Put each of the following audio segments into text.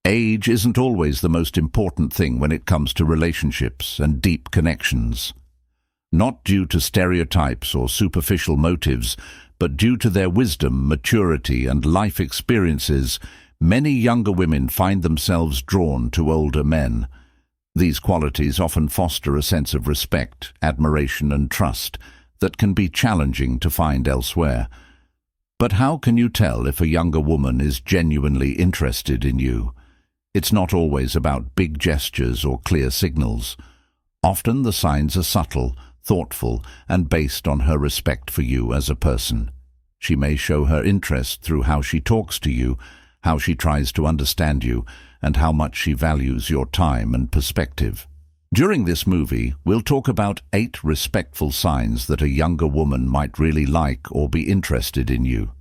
Age isn't always the most important thing when it comes to relationships and deep connections. Not due to stereotypes or superficial motives, but due to their wisdom, maturity, and life experiences, many younger women find themselves drawn to older men. These qualities often foster a sense of respect, admiration, and trust that can be challenging to find elsewhere. But how can you tell if a younger woman is genuinely interested in you? It's not always about big gestures or clear signals. Often the signs are subtle, thoughtful, and based on her respect for you as a person. She may show her interest through how she talks to you, how she tries to understand you, and how much she values your time and perspective. During this movie, we'll talk about 8 respectful signs that a younger woman might really like or be interested in you.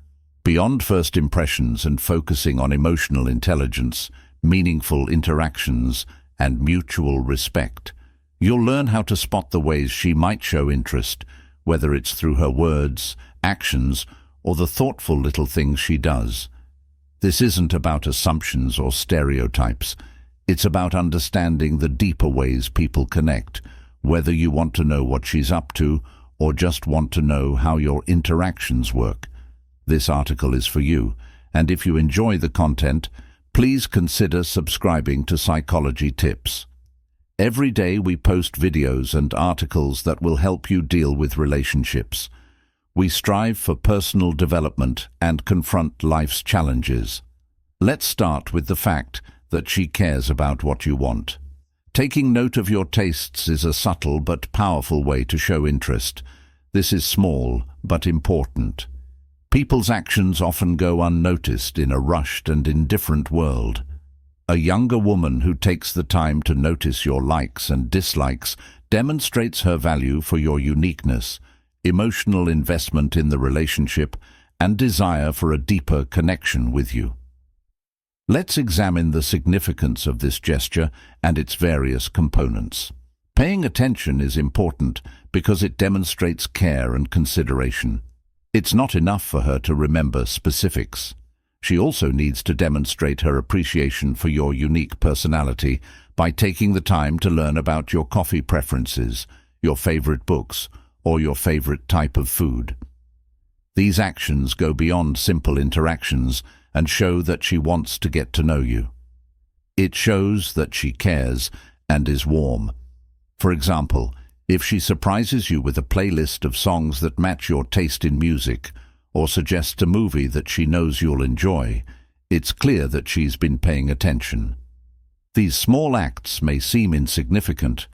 Beyond first impressions and focusing on emotional intelligence, meaningful interactions, and mutual respect, you'll learn how to spot the ways she might show interest, whether it's through her words, actions, or the thoughtful little things she does. This isn't about assumptions or stereotypes. It's about understanding the deeper ways people connect, whether you want to know what she's up to or just want to know how your interactions work. This article is for you, and if you enjoy the content, please consider subscribing to Psychology Tips. Every day we post videos and articles that will help you deal with relationships. We strive for personal development and confront life's challenges. Let's start with the fact that she cares about what you want. Taking note of your tastes is a subtle but powerful way to show interest. This is small but important. People's actions often go unnoticed in a rushed and indifferent world. A younger woman who takes the time to notice your likes and dislikes demonstrates her value for your uniqueness, emotional investment in the relationship, and desire for a deeper connection with you. Let's examine the significance of this gesture and its various components. Paying attention is important because it demonstrates care and consideration. It's not enough for her to remember specifics. She also needs to demonstrate her appreciation for your unique personality by taking the time to learn about your coffee preferences, your favorite books, or your favorite type of food. These actions go beyond simple interactions and show that she wants to get to know you. It shows that she cares and is warm. For example, if she surprises you with a playlist of songs that match your taste in music, or suggests a movie that she knows you'll enjoy, it's clear that she's been paying attention. These small acts may seem insignificant,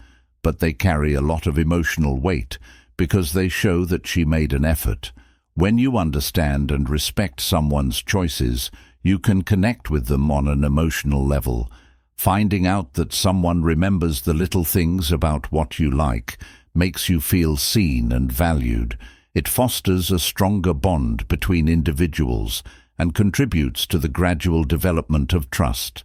but they carry a lot of emotional weight because they show that she made an effort. When you understand and respect someone's choices, you can connect with them on an emotional level. Finding out that someone remembers the little things about what you like makes you feel seen and valued. It fosters a stronger bond between individuals and contributes to the gradual development of trust.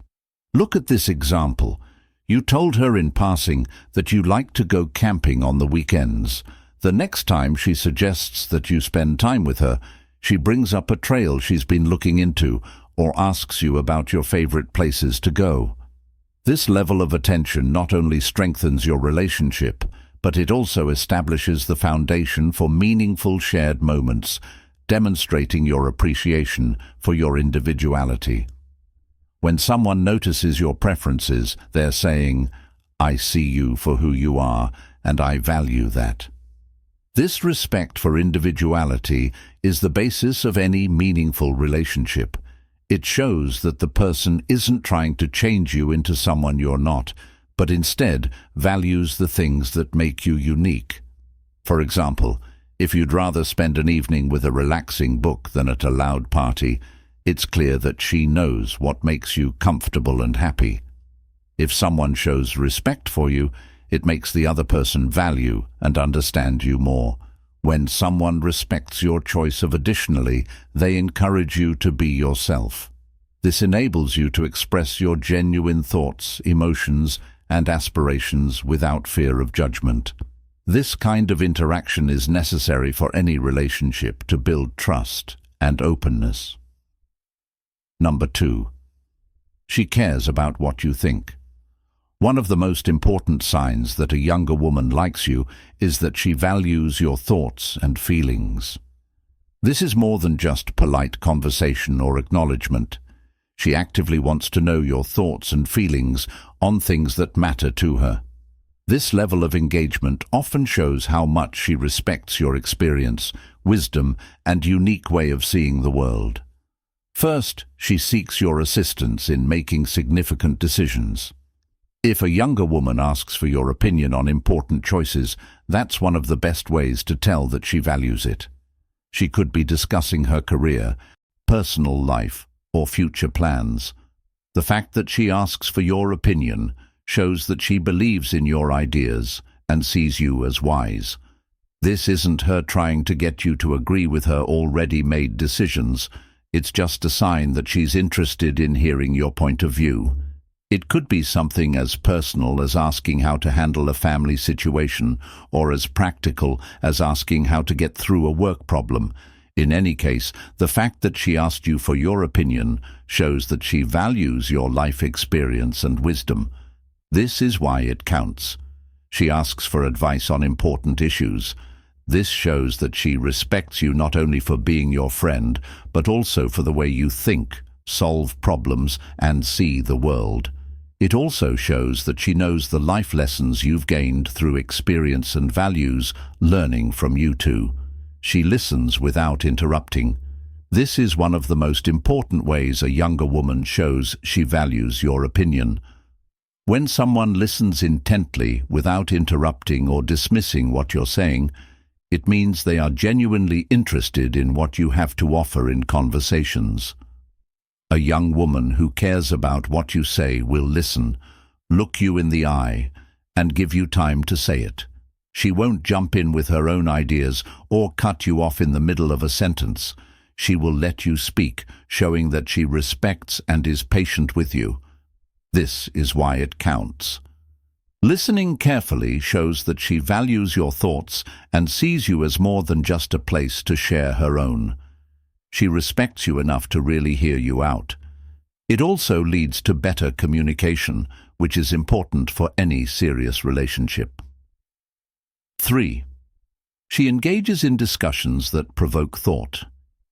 Look at this example. You told her in passing that you like to go camping on the weekends. The next time she suggests that you spend time with her, she brings up a trail she's been looking into or asks you about your favorite places to go. This level of attention not only strengthens your relationship, but it also establishes the foundation for meaningful shared moments, demonstrating your appreciation for your individuality. When someone notices your preferences, they're saying, "I see you for who you are, and I value that." This respect for individuality is the basis of any meaningful relationship. It shows that the person isn't trying to change you into someone you're not, but instead values the things that make you unique. For example, if you'd rather spend an evening with a relaxing book than at a loud party, it's clear that she knows what makes you comfortable and happy. If someone shows respect for you, it makes the other person value and understand you more. When someone respects your choice of additionally, they encourage you to be yourself. This enables you to express your genuine thoughts, emotions, and aspirations without fear of judgment. This kind of interaction is necessary for any relationship to build trust and openness. Number 2. She cares about what you think. One of the most important signs that a younger woman likes you is that she values your thoughts and feelings. This is more than just polite conversation or acknowledgement. She actively wants to know your thoughts and feelings on things that matter to her. This level of engagement often shows how much she respects your experience, wisdom, and unique way of seeing the world. First, she seeks your assistance in making significant decisions. If a younger woman asks for your opinion on important choices, that's one of the best ways to tell that she values it. She could be discussing her career, personal life, or future plans. The fact that she asks for your opinion shows that she believes in your ideas and sees you as wise. This isn't her trying to get you to agree with her already made decisions. It's just a sign that she's interested in hearing your point of view. It could be something as personal as asking how to handle a family situation, or as practical as asking how to get through a work problem. In any case, the fact that she asked you for your opinion shows that she values your life experience and wisdom. This is why it counts. She asks for advice on important issues. This shows that she respects you not only for being your friend, but also for the way you think, solve problems, and see the world. It also shows that she knows the life lessons you've gained through experience and values learning from you two. She listens without interrupting. This is one of the most important ways a younger woman shows she values your opinion. When someone listens intently without interrupting or dismissing what you're saying, it means they are genuinely interested in what you have to offer in conversations. A young woman who cares about what you say will listen, look you in the eye, and give you time to say it. She won't jump in with her own ideas or cut you off in the middle of a sentence. She will let you speak, showing that she respects and is patient with you. This is why it counts. Listening carefully shows that she values your thoughts and sees you as more than just a place to share her own. She respects you enough to really hear you out. It also leads to better communication, which is important for any serious relationship. 3. She engages in discussions that provoke thought.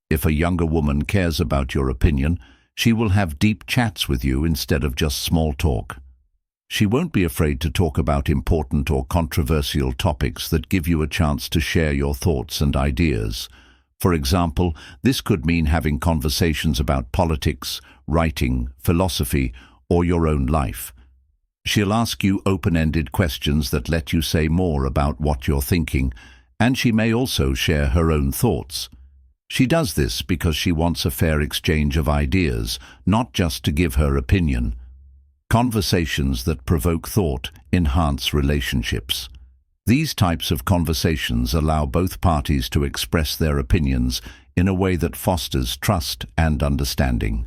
If a younger woman cares about your opinion, she will have deep chats with you instead of just small talk. She won't be afraid to talk about important or controversial topics that give you a chance to share your thoughts and ideas. For example, this could mean having conversations about politics, writing, philosophy, or your own life. She'll ask you open-ended questions that let you say more about what you're thinking, and she may also share her own thoughts. She does this because she wants a fair exchange of ideas, not just to give her opinion. Conversations that provoke thought enhance relationships. These types of conversations allow both parties to express their opinions in a way that fosters trust and understanding.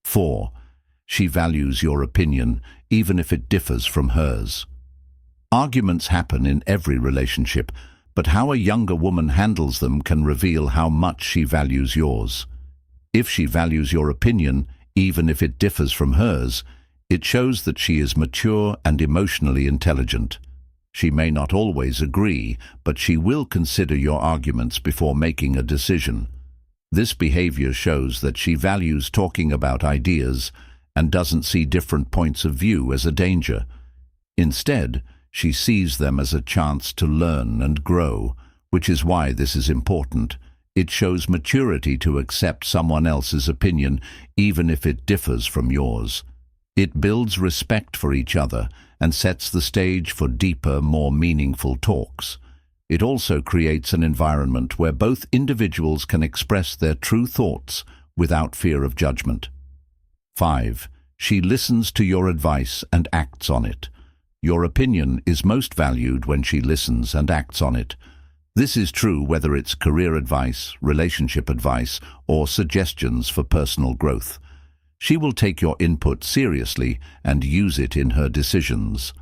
4. She values your opinion, even if it differs from hers. Arguments happen in every relationship, but how a younger woman handles them can reveal how much she values yours. If she values your opinion, even if it differs from hers, it shows that she is mature and emotionally intelligent. She may not always agree, but she will consider your arguments before making a decision. This behavior shows that she values talking about ideas and doesn't see different points of view as a danger. Instead, she sees them as a chance to learn and grow, which is why this is important. It shows maturity to accept someone else's opinion, even if it differs from yours. It builds respect for each other and sets the stage for deeper, more meaningful talks. It also creates an environment where both individuals can express their true thoughts without fear of judgment. 5. She listens to your advice and acts on it. Your opinion is most valued when she listens and acts on it. This is true whether it's career advice, relationship advice, or suggestions for personal growth. She will take your input seriously and use it in her decisions.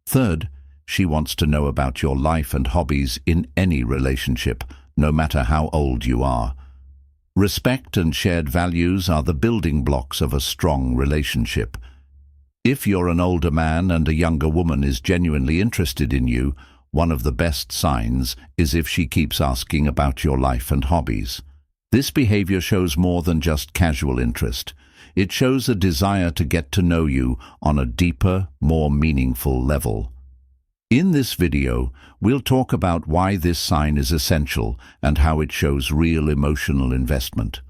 Third, she wants to know about your life and hobbies in any relationship, no matter how old you are. Respect and shared values are the building blocks of a strong relationship. If you're an older man and a younger woman is genuinely interested in you, one of the best signs is if she keeps asking about your life and hobbies. This behavior shows more than just casual interest. It shows a desire to get to know you on a deeper, more meaningful level. In this video, we'll talk about why this sign is essential and how it shows real emotional investment.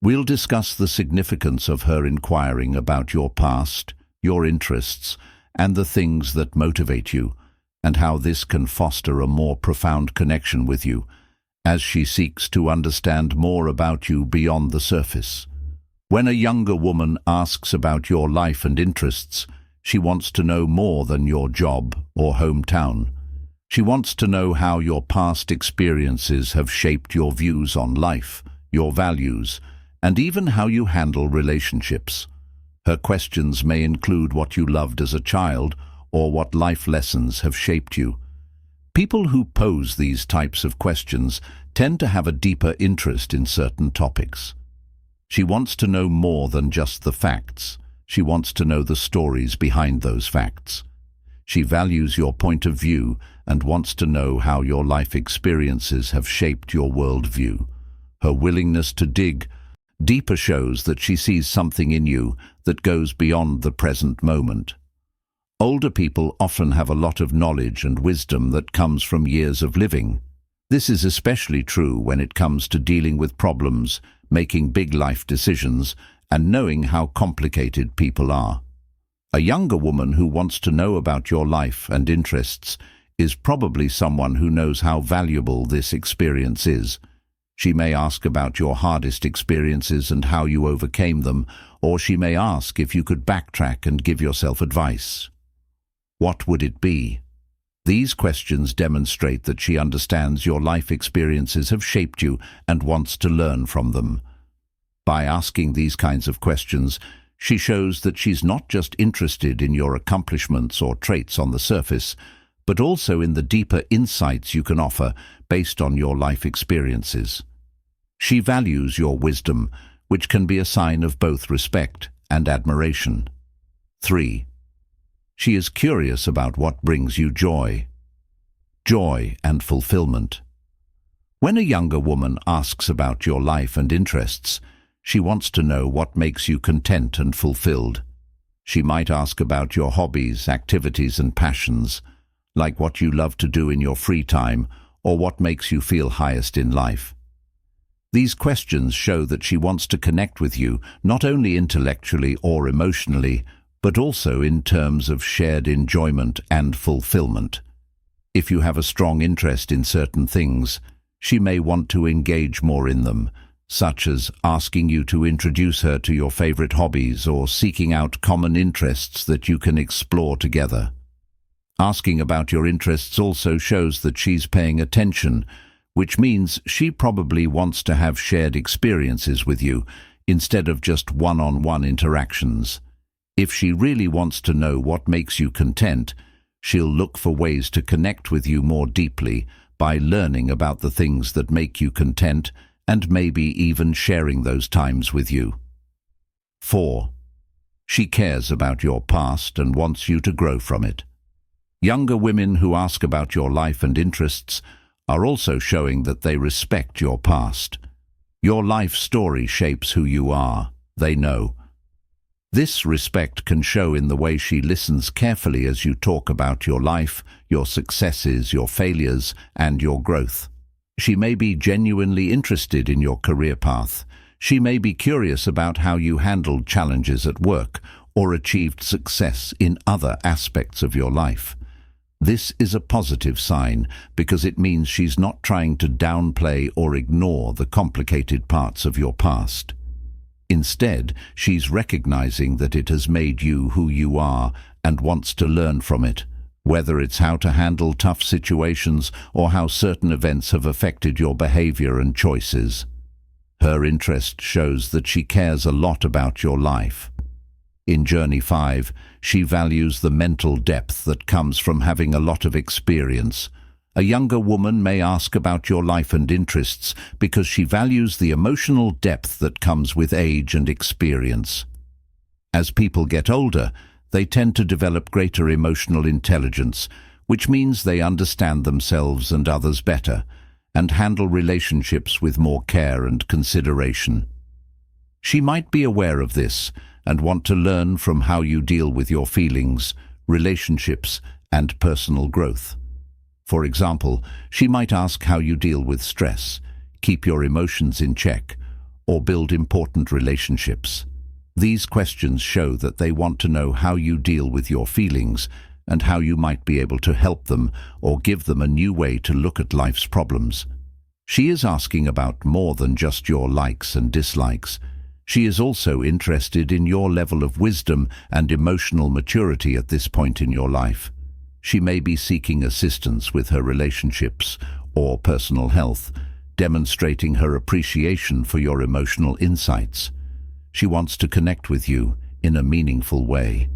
We'll discuss the significance of her inquiring about your past, your interests, and the things that motivate you, and how this can foster a more profound connection with you, as she seeks to understand more about you beyond the surface. When a younger woman asks about your life and interests, she wants to know more than your job or hometown. She wants to know how your past experiences have shaped your views on life, your values, and even how you handle relationships. Her questions may include what you loved as a child or what life lessons have shaped you. People who pose these types of questions tend to have a deeper interest in certain topics. She wants to know more than just the facts. She wants to know the stories behind those facts. She values your point of view and wants to know how your life experiences have shaped your worldview. Her willingness to dig deeper shows that she sees something in you that goes beyond the present moment. Older people often have a lot of knowledge and wisdom that comes from years of living. This is especially true when it comes to dealing with problems, making big life decisions, and knowing how complicated people are. A younger woman who wants to know about your life and interests is probably someone who knows how valuable this experience is. She may ask about your hardest experiences and how you overcame them, or she may ask if you could backtrack and give yourself advice. What would it be? These questions demonstrate that she understands your life experiences have shaped you and wants to learn from them. By asking these kinds of questions, she shows that she's not just interested in your accomplishments or traits on the surface, but also in the deeper insights you can offer based on your life experiences. She values your wisdom, which can be a sign of both respect and admiration. 3. She is curious about what brings you joy. Joy and fulfillment. When a younger woman asks about your life and interests, she wants to know what makes you content and fulfilled. She might ask about your hobbies, activities, and passions, like what you love to do in your free time or what makes you feel highest in life. These questions show that she wants to connect with you not only intellectually or emotionally, but also in terms of shared enjoyment and fulfillment. If you have a strong interest in certain things, she may want to engage more in them, such as asking you to introduce her to your favorite hobbies or seeking out common interests that you can explore together. Asking about your interests also shows that she's paying attention, which means she probably wants to have shared experiences with you instead of just one-on-one interactions. If she really wants to know what makes you content, she'll look for ways to connect with you more deeply by learning about the things that make you content and maybe even sharing those times with you. 4. She cares about your past and wants you to grow from it. Younger women who ask about your life and interests are also showing that they respect your past. Your life story shapes who you are, they know. This respect can show in the way she listens carefully as you talk about your life, your successes, your failures, and your growth. She may be genuinely interested in your career path. She may be curious about how you handled challenges at work or achieved success in other aspects of your life. This is a positive sign because it means she's not trying to downplay or ignore the complicated parts of your past. Instead, she's recognizing that it has made you who you are and wants to learn from it, whether it's how to handle tough situations or how certain events have affected your behavior and choices. Her interest shows that she cares a lot about your life. In Journey 5, she values the mental depth that comes from having a lot of experience, A younger woman may ask about your life and interests because she values the emotional depth that comes with age and experience. As people get older, they tend to develop greater emotional intelligence, which means they understand themselves and others better, and handle relationships with more care and consideration. She might be aware of this and want to learn from how you deal with your feelings, relationships, and personal growth. For example, she might ask how you deal with stress, keep your emotions in check, or build important relationships. These questions show that they want to know how you deal with your feelings and how you might be able to help them or give them a new way to look at life's problems. She is asking about more than just your likes and dislikes. She is also interested in your level of wisdom and emotional maturity at this point in your life. She may be seeking assistance with her relationships or personal health, demonstrating her appreciation for your emotional insights. She wants to connect with you in a meaningful way.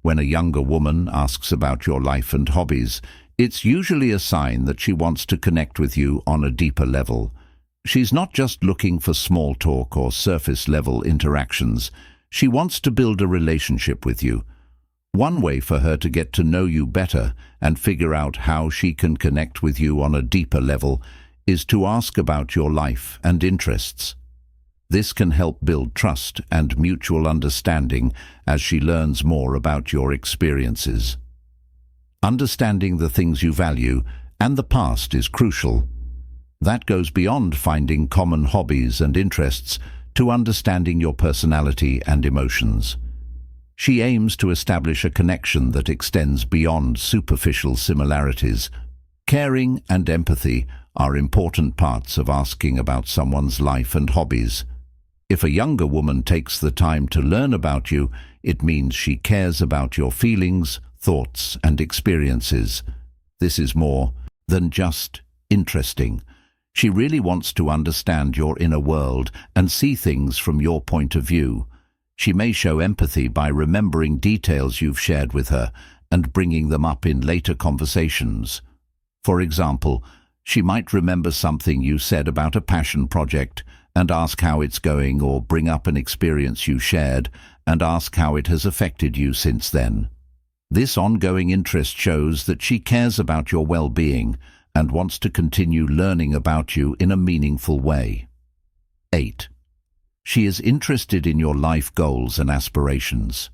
When a younger woman asks about your life and hobbies, it's usually a sign that she wants to connect with you on a deeper level. She's not just looking for small talk or surface-level interactions. She wants to build a relationship with you. One way for her to get to know you better and figure out how she can connect with you on a deeper level is to ask about your life and interests. This can help build trust and mutual understanding as she learns more about your experiences. Understanding the things you value and the past is crucial. That goes beyond finding common hobbies and interests to understanding your personality and emotions. She aims to establish a connection that extends beyond superficial similarities. Caring and empathy are important parts of asking about someone's life and hobbies. If a younger woman takes the time to learn about you, it means she cares about your feelings, thoughts, and experiences. This is more than just interesting. She really wants to understand your inner world and see things from your point of view. She may show empathy by remembering details you've shared with her and bringing them up in later conversations. For example, she might remember something you said about a passion project and ask how it's going, or bring up an experience you shared and ask how it has affected you since then. This ongoing interest shows that she cares about your well-being and wants to continue learning about you in a meaningful way. 8. She is interested in your life goals and aspirations.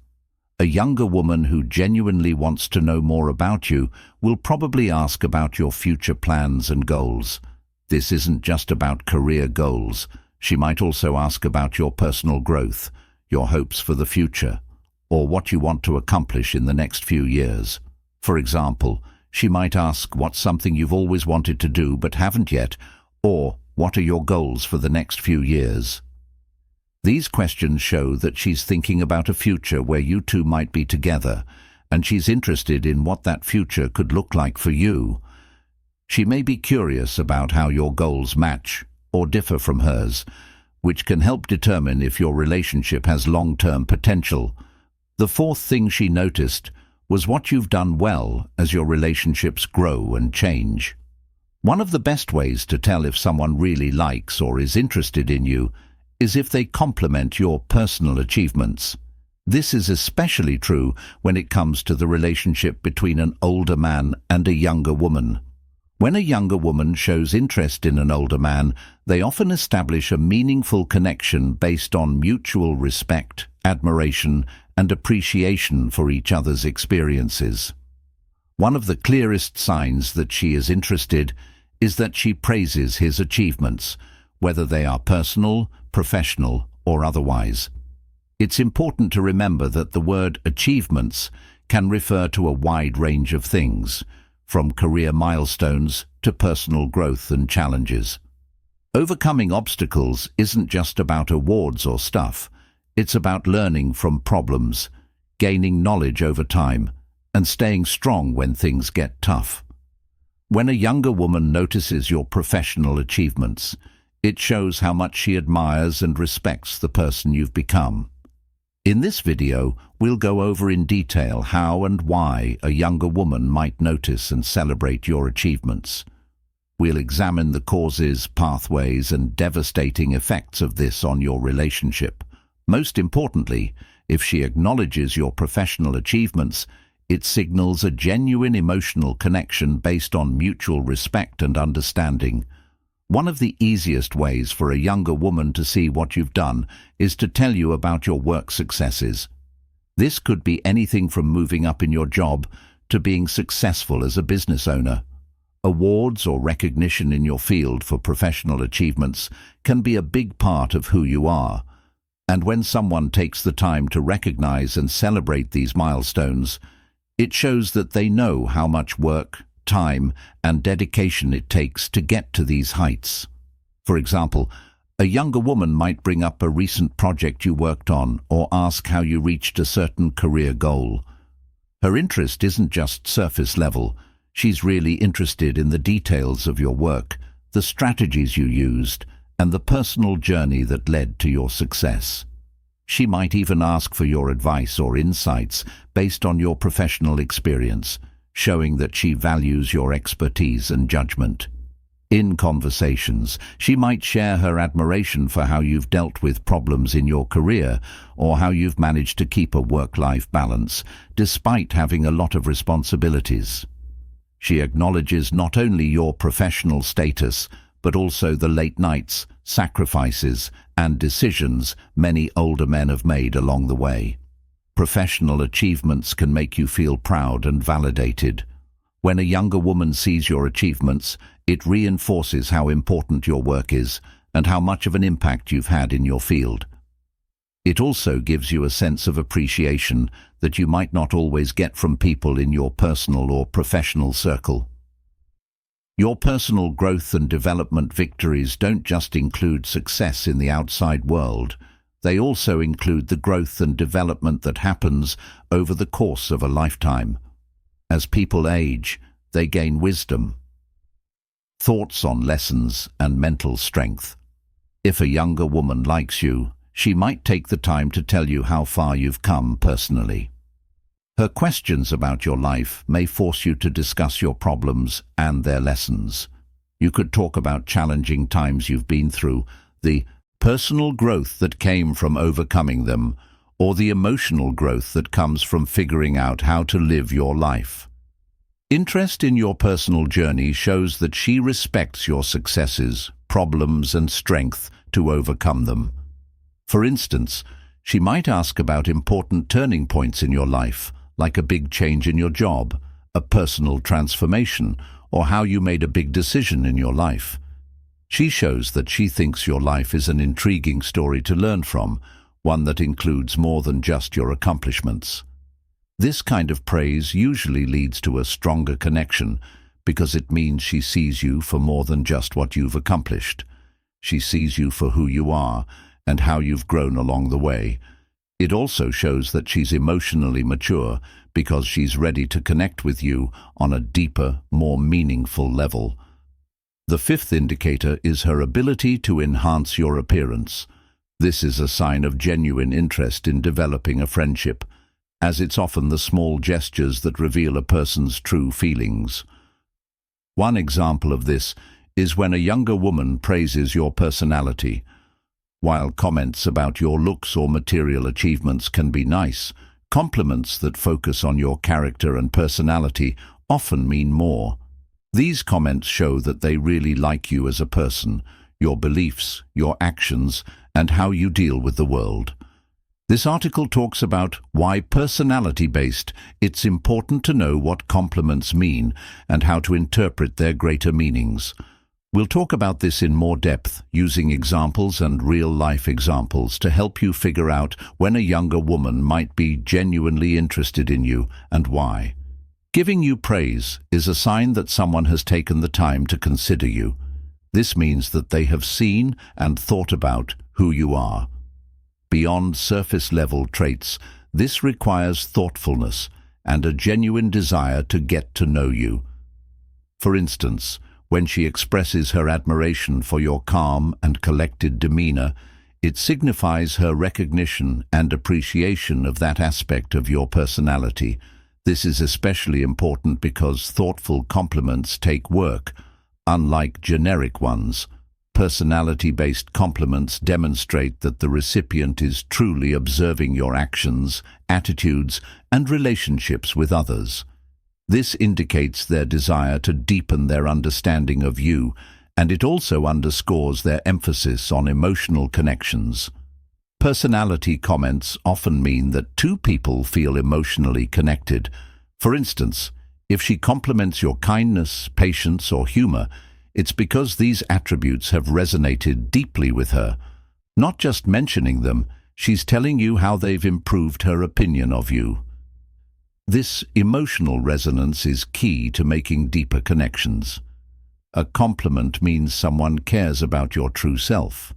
A younger woman who genuinely wants to know more about you will probably ask about your future plans and goals. This isn't just about career goals. She might also ask about your personal growth, your hopes for the future, or what you want to accomplish in the next few years. For example, she might ask what's something you've always wanted to do but haven't yet, or what are your goals for the next few years. These questions show that she's thinking about a future where you two might be together, and she's interested in what that future could look like for you. She may be curious about how your goals match or differ from hers, which can help determine if your relationship has long-term potential. The fourth thing she noticed was what you've done well as your relationships grow and change. One of the best ways to tell if someone really likes or is interested in you is if they compliment your personal achievements. This is especially true when it comes to the relationship between an older man and a younger woman. When a younger woman shows interest in an older man, they often establish a meaningful connection based on mutual respect, admiration, and appreciation for each other's experiences. One of the clearest signs that she is interested is that she praises his achievements, whether they are personal, professional, or otherwise. It's important to remember that the word achievements can refer to a wide range of things, from career milestones to personal growth and challenges. Overcoming obstacles isn't just about awards or stuff. It's about learning from problems, gaining knowledge over time, and staying strong when things get tough. When a younger woman notices your professional achievements, it shows how much she admires and respects the person you've become. In this video, we'll go over in detail how and why a younger woman might notice and celebrate your achievements. We'll examine the causes, pathways, and devastating effects of this on your relationship. Most importantly, if she acknowledges your professional achievements, it signals a genuine emotional connection based on mutual respect and understanding. One of the easiest ways for a younger woman to see what you've done is to tell you about your work successes. This could be anything from moving up in your job to being successful as a business owner. Awards or recognition in your field for professional achievements can be a big part of who you are. And when someone takes the time to recognize and celebrate these milestones, it shows that they know how much work, time, and dedication it takes to get to these heights. For example, a younger woman might bring up a recent project you worked on or ask how you reached a certain career goal. Her interest isn't just surface level. She's really interested in the details of your work, the strategies you used, and the personal journey that led to your success. She might even ask for your advice or insights based on your professional experience, showing that she values your expertise and judgment. In conversations, she might share her admiration for how you've dealt with problems in your career or how you've managed to keep a work-life balance despite having a lot of responsibilities. She acknowledges not only your professional status, but also the late nights, sacrifices, and decisions many older men have made along the way. Professional achievements can make you feel proud and validated. When a younger woman sees your achievements, it reinforces how important your work is and how much of an impact you've had in your field. It also gives you a sense of appreciation that you might not always get from people in your personal or professional circle. Your personal growth and development victories don't just include success in the outside world. They also include the growth and development that happens over the course of a lifetime. As people age, they gain wisdom, thoughts on lessons, and mental strength. If a younger woman likes you, she might take the time to tell you how far you've come personally. Her questions about your life may force you to discuss your problems and their lessons. You could talk about challenging times you've been through, the personal growth that came from overcoming them, or the emotional growth that comes from figuring out how to live your life. Interest in your personal journey shows that she respects your successes, problems, and strength to overcome them. For instance, she might ask about important turning points in your life, like a big change in your job, a personal transformation, or how you made a big decision in your life. She shows that she thinks your life is an intriguing story to learn from, one that includes more than just your accomplishments. This kind of praise usually leads to a stronger connection because it means she sees you for more than just what you've accomplished. She sees you for who you are and how you've grown along the way. It also shows that she's emotionally mature because she's ready to connect with you on a deeper, more meaningful level. The fifth indicator is her ability to enhance your appearance. This is a sign of genuine interest in developing a friendship, as it's often the small gestures that reveal a person's true feelings. One example of this is when a younger woman praises your personality. While comments about your looks or material achievements can be nice, compliments that focus on your character and personality often mean more. These comments show that they really like you as a person, your beliefs, your actions, and how you deal with the world. This article talks about why personality-based, it's important to know what compliments mean and how to interpret their greater meanings. We'll talk about this in more depth, using examples and real-life examples to help you figure out when a younger woman might be genuinely interested in you and why. Giving you praise is a sign that someone has taken the time to consider you. This means that they have seen and thought about who you are. Beyond surface-level traits, this requires thoughtfulness and a genuine desire to get to know you. For instance, when she expresses her admiration for your calm and collected demeanor, It signifies her recognition and appreciation of that aspect of your personality. This is especially important because thoughtful compliments take work, unlike generic ones. Personality-based compliments demonstrate that the recipient is truly observing your actions, attitudes, and relationships with others. This indicates their desire to deepen their understanding of you, and it also underscores their emphasis on emotional connections. Personality comments often mean that two people feel emotionally connected. For instance, if she compliments your kindness, patience, or humor, it's because these attributes have resonated deeply with her. Not just mentioning them, she's telling you how they've improved her opinion of you. This emotional resonance is key to making deeper connections. A compliment means someone cares about your true self.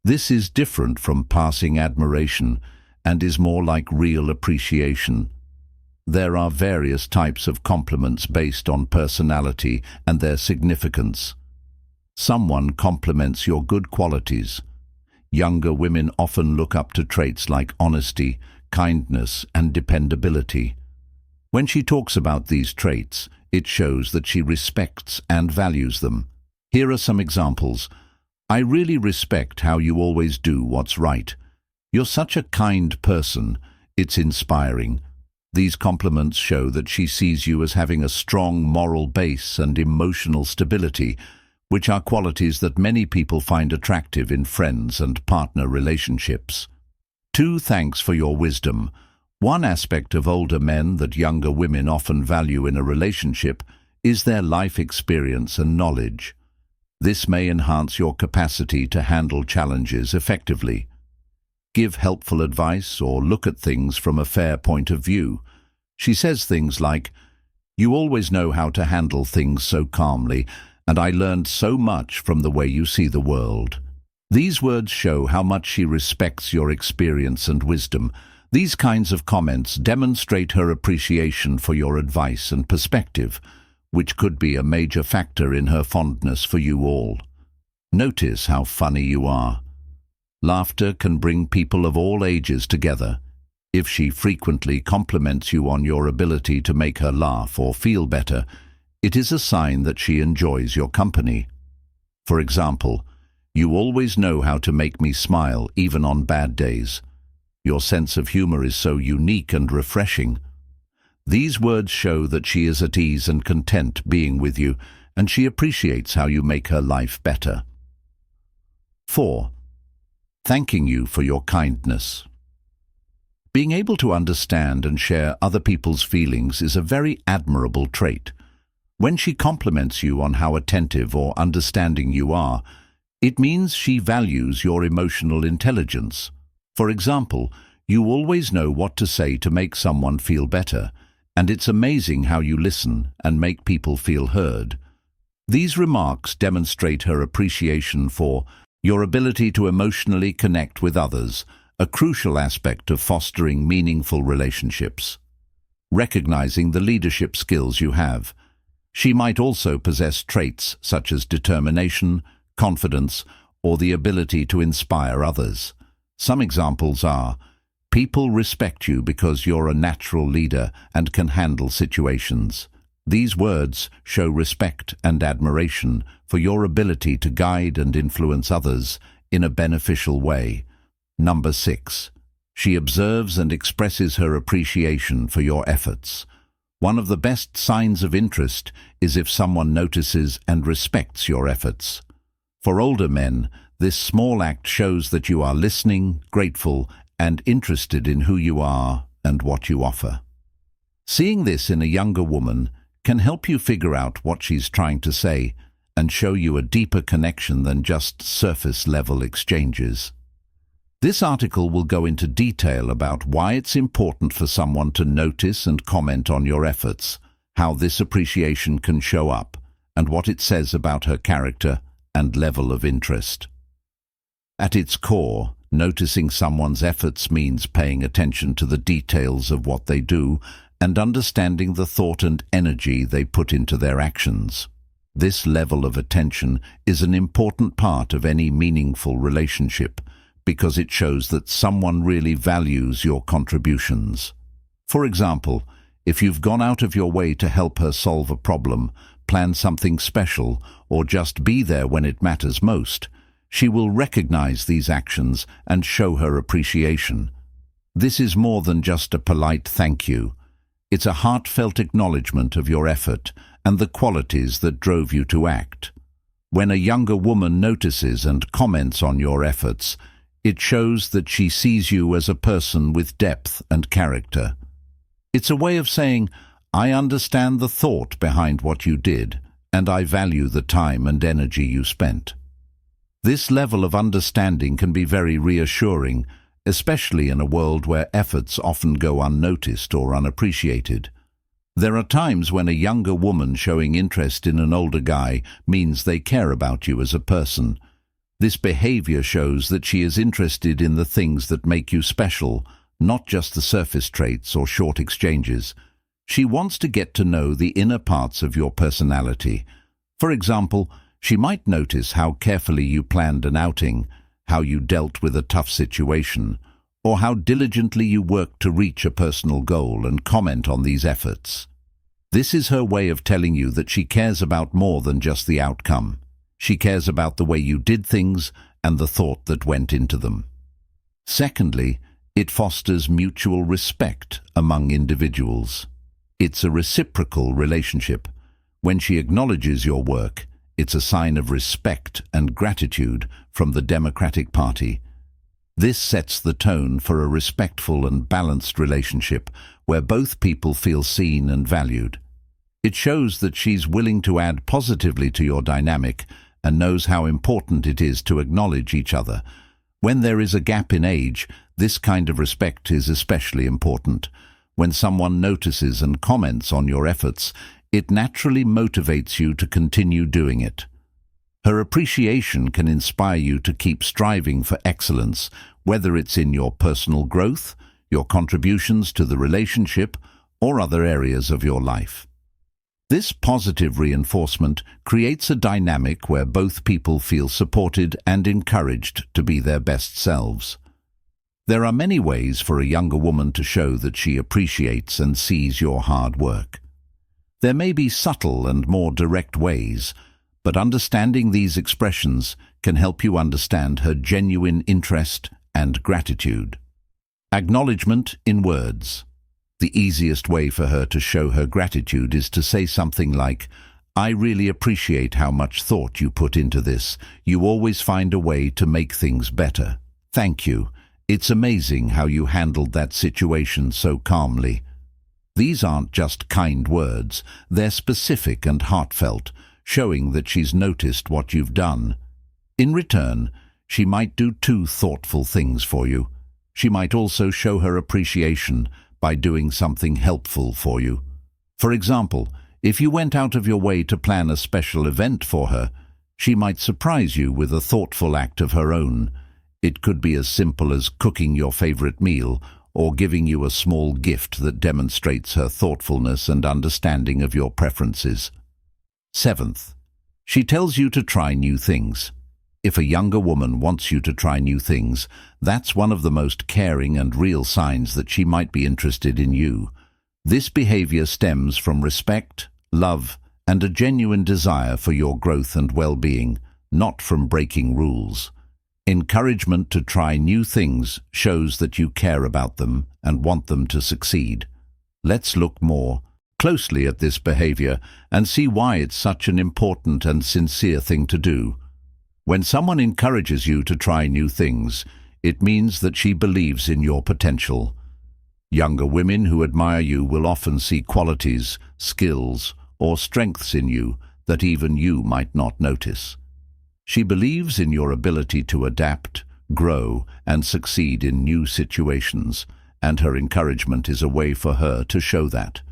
This is different from passing admiration and is more like real appreciation. There are various types of compliments based on personality and their significance. Someone compliments your good qualities. Younger women often look up to traits like honesty, kindness, and dependability. When she talks about these traits, it shows that she respects and values them. Here are some examples. I really respect how you always do what's right. You're such a kind person. It's inspiring. These compliments show that she sees you as having a strong moral base and emotional stability, which are qualities that many people find attractive in friends and partner relationships. 2. Thanks for your wisdom. One aspect of older men that younger women often value in a relationship is their life experience and knowledge. This may enhance your capacity to handle challenges effectively. Give helpful advice or look at things from a fair point of view. She says things like, "You always know how to handle things so calmly, and I learned so much from the way you see the world." These words show how much she respects your experience and wisdom. These kinds of comments demonstrate her appreciation for your advice and perspective, which could be a major factor in her fondness for you all. Notice how funny you are. Laughter can bring people of all ages together. If she frequently compliments you on your ability to make her laugh or feel better, it is a sign that she enjoys your company. For example, "You always know how to make me smile even on bad days. Your sense of humor is so unique and refreshing." These words show that she is at ease and content being with you, and she appreciates how you make her life better. 4. Thanking you for your kindness. Being able to understand and share other people's feelings is a very admirable trait. When she compliments you on how attentive or understanding you are, it means she values your emotional intelligence. For example, you always know what to say to make someone feel better, and it's amazing how you listen and make people feel heard. These remarks demonstrate her appreciation for your ability to emotionally connect with others, a crucial aspect of fostering meaningful relationships. Recognizing the leadership skills you have. She might also possess traits such as determination, confidence, or the ability to inspire others. Some examples are, people respect you because you're a natural leader and can handle situations. These words show respect and admiration for your ability to guide and influence others in a beneficial way. 6. She observes and expresses her appreciation for your efforts. One of the best signs of interest is if someone notices and respects your efforts. For older men, this small act shows that you are listening, grateful, and interested in who you are and what you offer. Seeing this in a younger woman can help you figure out what she's trying to say and show you a deeper connection than just surface-level exchanges. This article will go into detail about why it's important for someone to notice and comment on your efforts, how this appreciation can show up, and what it says about her character and level of interest. At its core, noticing someone's efforts means paying attention to the details of what they do and understanding the thought and energy they put into their actions. This level of attention is an important part of any meaningful relationship because it shows that someone really values your contributions. For example, if you've gone out of your way to help her solve a problem, plan something special, or just be there when it matters most, she will recognize these actions and show her appreciation. This is more than just a polite thank you. It's a heartfelt acknowledgement of your effort and the qualities that drove you to act. When a younger woman notices and comments on your efforts, it shows that she sees you as a person with depth and character. It's a way of saying, I understand the thought behind what you did, and I value the time and energy you spent. This level of understanding can be very reassuring, especially in a world where efforts often go unnoticed or unappreciated. There are times when a younger woman showing interest in an older guy means they care about you as a person. This behavior shows that she is interested in the things that make you special, not just the surface traits or short exchanges. She wants to get to know the inner parts of your personality. For example, she might notice how carefully you planned an outing, how you dealt with a tough situation, or how diligently you worked to reach a personal goal, and comment on these efforts. This is her way of telling you that she cares about more than just the outcome. She cares about the way you did things and the thought that went into them. Secondly, it fosters mutual respect among individuals. It's a reciprocal relationship. When she acknowledges your work, it's a sign of respect and gratitude from the Democratic Party. This sets the tone for a respectful and balanced relationship where both people feel seen and valued. It shows that she's willing to add positively to your dynamic and knows how important it is to acknowledge each other. When there is a gap in age, this kind of respect is especially important. When someone notices and comments on your efforts, it naturally motivates you to continue doing it. Her appreciation can inspire you to keep striving for excellence, whether it's in your personal growth, your contributions to the relationship, or other areas of your life. This positive reinforcement creates a dynamic where both people feel supported and encouraged to be their best selves. There are many ways for a younger woman to show that she appreciates and sees your hard work. There may be subtle and more direct ways, but understanding these expressions can help you understand her genuine interest and gratitude. Acknowledgement in words. The easiest way for her to show her gratitude is to say something like, I really appreciate how much thought you put into this. You always find a way to make things better. Thank you. It's amazing how you handled that situation so calmly. These aren't just kind words, they're specific and heartfelt, showing that she's noticed what you've done. In return, she might do two thoughtful things for you. She might also show her appreciation by doing something helpful for you. For example, if you went out of your way to plan a special event for her, she might surprise you with a thoughtful act of her own. It could be as simple as cooking your favorite meal or giving you a small gift that demonstrates her thoughtfulness and understanding of your preferences. Seventh, she tells you to try new things. If a younger woman wants you to try new things, that's one of the most caring and real signs that she might be interested in you. This behavior stems from respect, love, and a genuine desire for your growth and well-being, not from breaking rules. Encouragement to try new things shows that you care about them and want them to succeed. Let's look more closely at this behavior and see why it's such an important and sincere thing to do. When someone encourages you to try new things, it means that she believes in your potential. Younger women who admire you will often see qualities, skills, or strengths in you that even you might not notice. She believes in your ability to adapt, grow, and succeed in new situations, and her encouragement is a way for her to show that.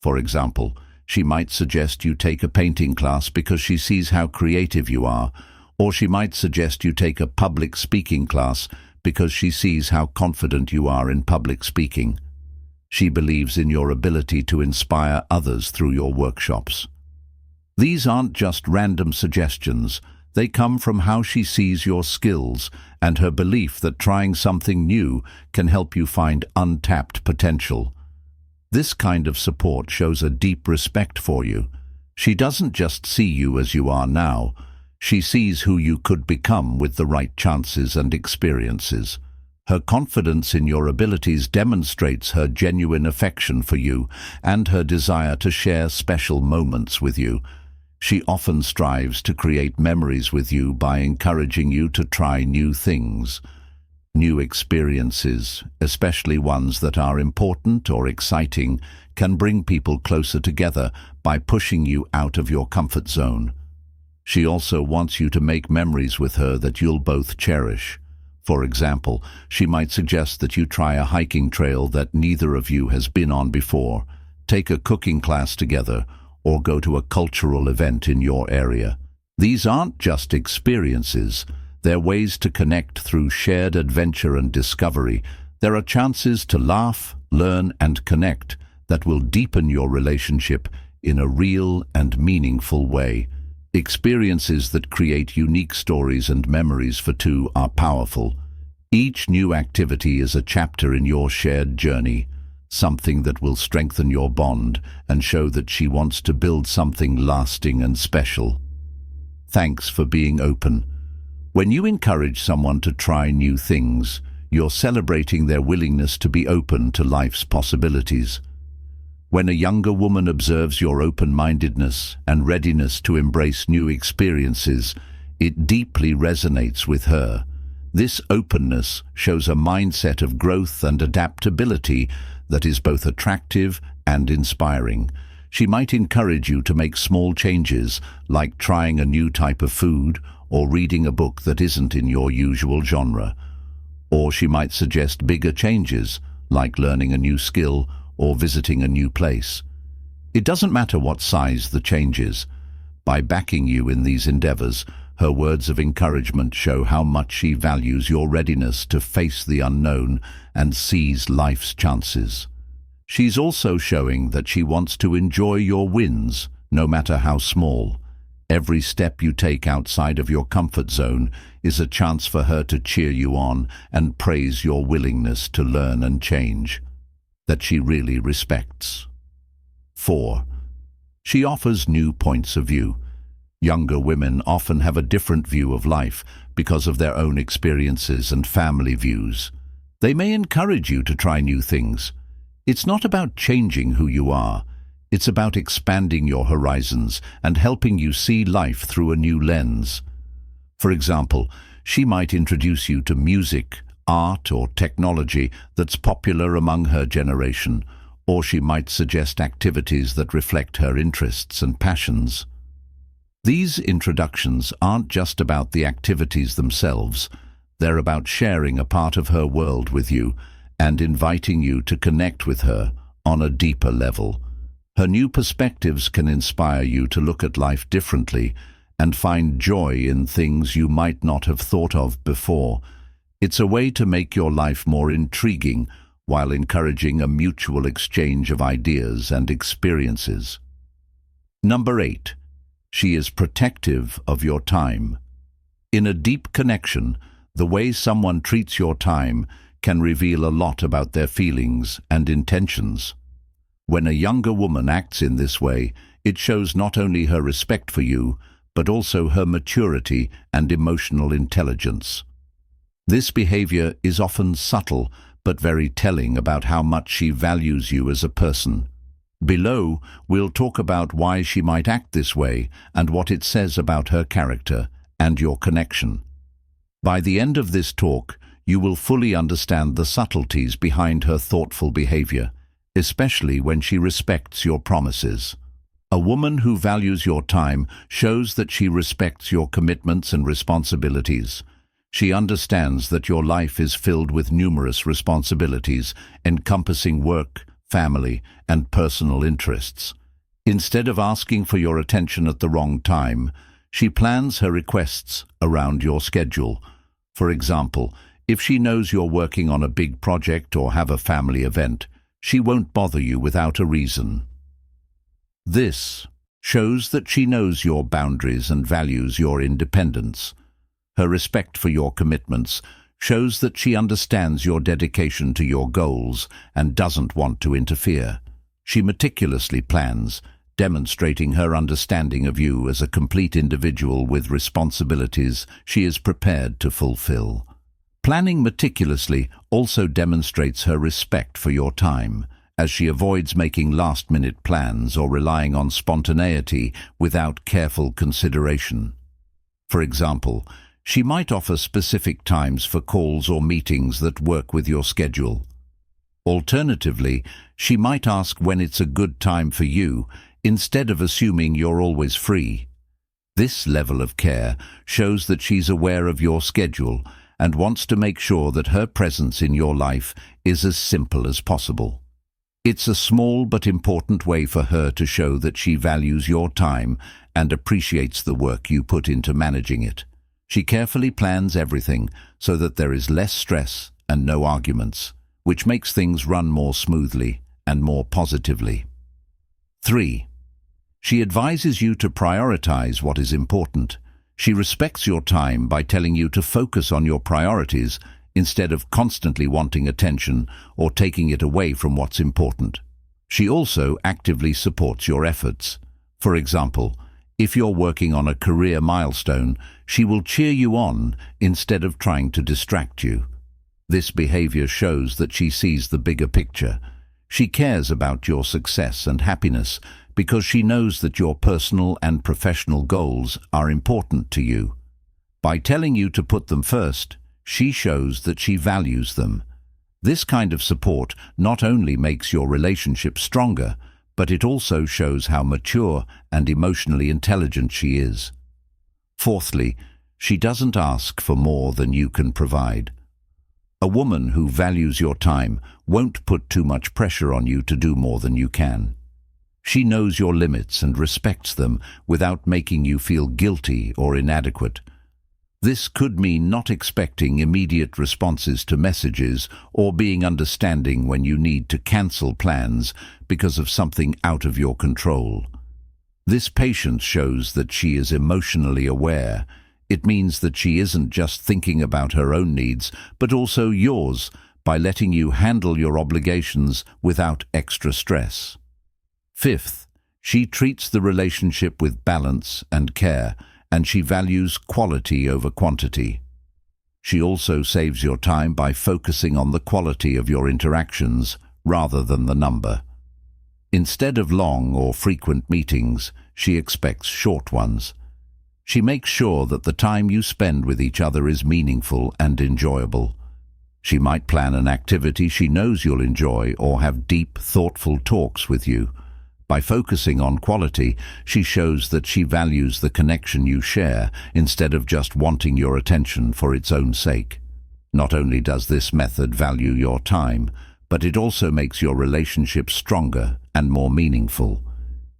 For example, she might suggest you take a painting class because she sees how creative you are, or she might suggest you take a public speaking class because she sees how confident you are in public speaking. She believes in your ability to inspire others through your workshops. These aren't just random suggestions, They come from how she sees your skills and her belief that trying something new can help you find untapped potential. This kind of support shows a deep respect for you. She doesn't just see you as you are now, she sees who you could become with the right chances and experiences. Her confidence in your abilities demonstrates her genuine affection for you and her desire to share special moments with you. She often strives to create memories with you by encouraging you to try new things. New experiences, especially ones that are important or exciting, can bring people closer together by pushing you out of your comfort zone. She also wants you to make memories with her that you'll both cherish. For example, she might suggest that you try a hiking trail that neither of you has been on before, take a cooking class together, or go to a cultural event in your area. These aren't just experiences. They're ways to connect through shared adventure and discovery. There are chances to laugh, learn, and connect that will deepen your relationship in a real and meaningful way. Experiences that create unique stories and memories for two are powerful. Each new activity is a chapter in your shared journey, something that will strengthen your bond and show that she wants to build something lasting and special. Thanks for being open. When you encourage someone to try new things, you're celebrating their willingness to be open to life's possibilities. When a younger woman observes your open-mindedness and readiness to embrace new experiences, it deeply resonates with her. This openness shows a mindset of growth and adaptability that is both attractive and inspiring. She might encourage you to make small changes, like trying a new type of food or reading a book that isn't in your usual genre. Or she might suggest bigger changes, like learning a new skill or visiting a new place. It doesn't matter what size the change is. By backing you in these endeavors, her words of encouragement show how much she values your readiness to face the unknown and seize life's chances. She's also showing that she wants to enjoy your wins, no matter how small. Every step you take outside of your comfort zone is a chance for her to cheer you on and praise your willingness to learn and change, that she really respects. 4. She offers new points of view. Younger women often have a different view of life because of their own experiences and family views. They may encourage you to try new things. It's not about changing who you are. It's about expanding your horizons and helping you see life through a new lens. For example, she might introduce you to music, art, or technology that's popular among her generation, or she might suggest activities that reflect her interests and passions. These introductions aren't just about the activities themselves. They're about sharing a part of her world with you and inviting you to connect with her on a deeper level. Her new perspectives can inspire you to look at life differently and find joy in things you might not have thought of before. It's a way to make your life more intriguing while encouraging a mutual exchange of ideas and experiences. Number 8. She is protective of your time. In a deep connection, the way someone treats your time can reveal a lot about their feelings and intentions. When a younger woman acts in this way, it shows not only her respect for you, but also her maturity and emotional intelligence. This behavior is often subtle, but very telling about how much she values you as a person. Below, we'll talk about why she might act this way and what it says about her character and your connection. By the end of this talk, you will fully understand the subtleties behind her thoughtful behavior, especially when she respects your promises. A woman who values your time shows that she respects your commitments and responsibilities. She understands that your life is filled with numerous responsibilities, encompassing work, family, and personal interests. Instead of asking for your attention at the wrong time, she plans her requests around your schedule. For example, if she knows you're working on a big project or have a family event, she won't bother you without a reason. This shows that she knows your boundaries and values your independence. Her respect for your commitments shows that she understands your dedication to your goals and doesn't want to interfere. She meticulously plans, demonstrating her understanding of you as a complete individual with responsibilities she is prepared to fulfill. Planning meticulously also demonstrates her respect for your time, as she avoids making last-minute plans or relying on spontaneity without careful consideration. For example, she might offer specific times for calls or meetings that work with your schedule. Alternatively, she might ask when it's a good time for you, instead of assuming you're always free. This level of care shows that she's aware of your schedule and wants to make sure that her presence in your life is as simple as possible. It's a small but important way for her to show that she values your time and appreciates the work you put into managing it. She carefully plans everything so that there is less stress and no arguments, which makes things run more smoothly and more positively. 3. She advises you to prioritize what is important. She respects your time by telling you to focus on your priorities instead of constantly wanting attention or taking it away from what's important. She also actively supports your efforts. For example, if you're working on a career milestone, she will cheer you on instead of trying to distract you. This behavior shows that she sees the bigger picture. She cares about your success and happiness because she knows that your personal and professional goals are important to you. By telling you to put them first, she shows that she values them. This kind of support not only makes your relationship stronger, but it also shows how mature and emotionally intelligent she is. Fourthly, she doesn't ask for more than you can provide. A woman who values your time won't put too much pressure on you to do more than you can. She knows your limits and respects them without making you feel guilty or inadequate. This could mean not expecting immediate responses to messages or being understanding when you need to cancel plans because of something out of your control. This patience shows that she is emotionally aware. It means that she isn't just thinking about her own needs, but also yours, by letting you handle your obligations without extra stress. Fifth, she treats the relationship with balance and care, and she values quality over quantity. She also saves your time by focusing on the quality of your interactions rather than the number. Instead of long or frequent meetings, she expects short ones. She makes sure that the time you spend with each other is meaningful and enjoyable. She might plan an activity she knows you'll enjoy or have deep, thoughtful talks with you. By focusing on quality, she shows that she values the connection you share instead of just wanting your attention for its own sake. Not only does this method value your time, but it also makes your relationship stronger and more meaningful.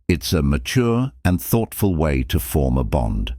It's a mature and thoughtful way to form a bond.